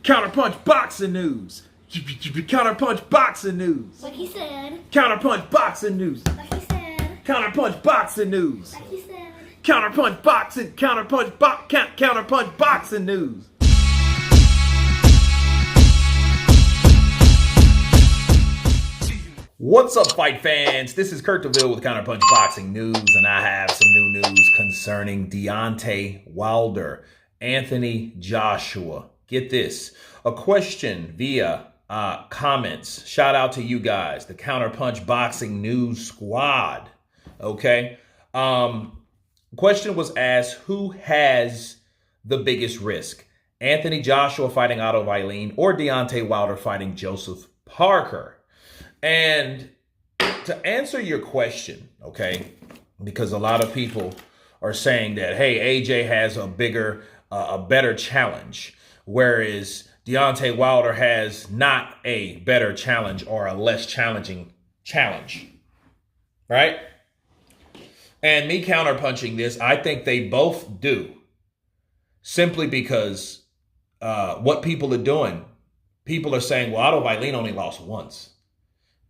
Counterpunch boxing news. Counterpunch boxing news. Like he said. Counterpunch boxing news. Like he said. Counterpunch boxing news. Like he said. Counterpunch boxing. Counterpunch boxing news. What's up, fight fans? This is Kurt DeVille with Counterpunch Boxing News, and I have some new news concerning Deontay Wilder, Anthony Joshua. Get this, a question via comments. Shout out to you guys, the Counterpunch Boxing News squad. Okay. Question was asked, who has the biggest risk? Anthony Joshua fighting Otto Wallin or Deontay Wilder fighting Joseph Parker? And to answer your question, okay, because a lot of people are saying that, hey, AJ has a better challenge, whereas Deontay Wilder has not a better challenge or a less challenging challenge, right? And me counterpunching this, I think they both do, simply because what people are doing, people are saying, well, Otto Wallin only lost once.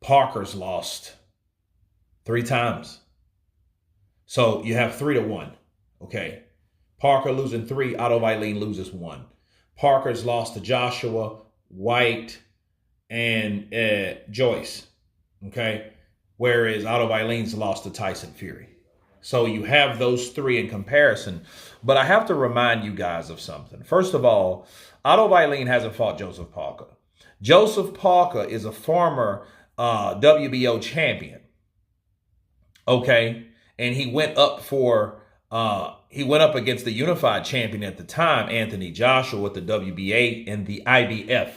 Parker's lost 3 times. So you have 3-1. Okay. Parker losing 3, Otto Wallin loses 1. Parker's lost to Joshua, White, and Joyce. Okay. Whereas Otto Wallin's lost to Tyson Fury. So you have those 3 in comparison. But I have to remind you guys of something. First of all, Otto Wallin hasn't fought Joseph Parker. Joseph Parker is a former WBO champion. Okay. And he went up against the unified champion at the time, Anthony Joshua, with the WBA and the IBF.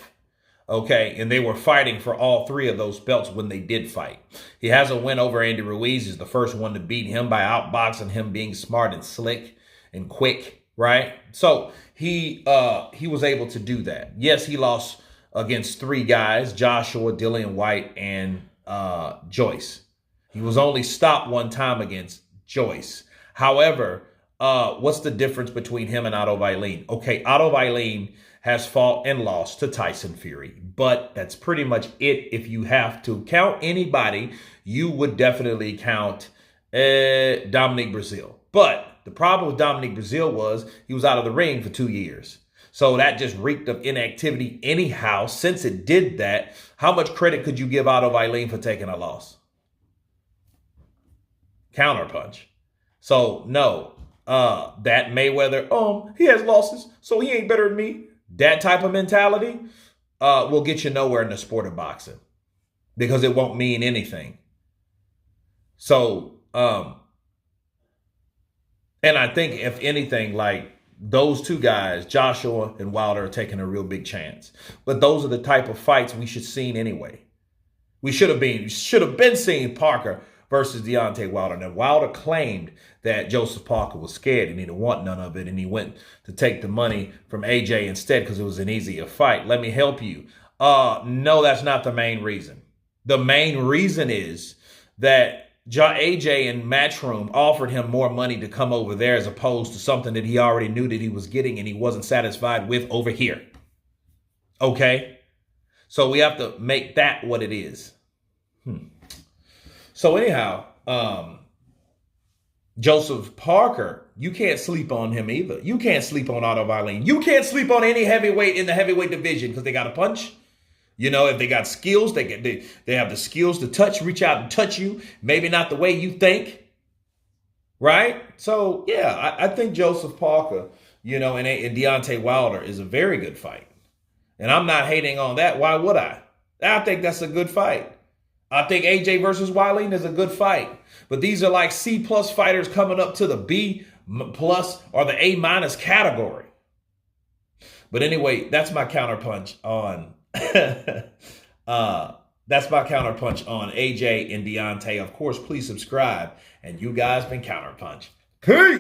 Okay. And they were fighting for all 3 of those belts when they did fight. He has a win over Andy Ruiz. He's the first one to beat him by outboxing him, being smart and slick and quick. Right. So he was able to do that. Yes, he lost against 3 guys, Joshua, Dillian White, and Joyce. He was only stopped 1 time against Joyce. However, what's the difference between him and Otto Wallin? Okay, Otto Wallin has fought and lost to Tyson Fury, but that's pretty much it. If you have to count anybody, you would definitely count Dominic Breazeale. But the problem with Dominic Breazeale was he was out of the ring for 2 years. So that just reeked of inactivity anyhow. Since it did that, how much credit could you give Otto Wallin for taking a loss? Counterpunch. So no, that Mayweather, he has losses, so he ain't better than me. That type of mentality will get you nowhere in the sport of boxing because it won't mean anything. So, and I think if anything, like, those 2 guys, Joshua and Wilder, are taking a real big chance. But those are the type of fights we should seen anyway. We should have been seeing Parker versus Deontay Wilder. Now, Wilder claimed that Joseph Parker was scared and he didn't want none of it, and he went to take the money from AJ instead because it was an easier fight. Let me help you. No, that's not the main reason. The main reason is that AJ in Matchroom offered him more money to come over there as opposed to something that he already knew that he was getting and he wasn't satisfied with over here. Okay? So we have to make that what it is. So anyhow, Joseph Parker, you can't sleep on him either. You can't sleep on Otto Wallin. You can't sleep on any heavyweight in the heavyweight division because they got a punch. You know, if they got skills, they have the skills to reach out and touch you. Maybe not the way you think, right? So, yeah, I think Joseph Parker, and Deontay Wilder is a very good fight. And I'm not hating on that. Why would I? I think that's a good fight. I think AJ versus Wallin is a good fight. But these are like C+ fighters coming up to the B+ or the A- category. But anyway, that's my counterpunch on... that's my counterpunch on AJ and Deontay. Of course, please subscribe. And you guys been Counterpunch. Peace!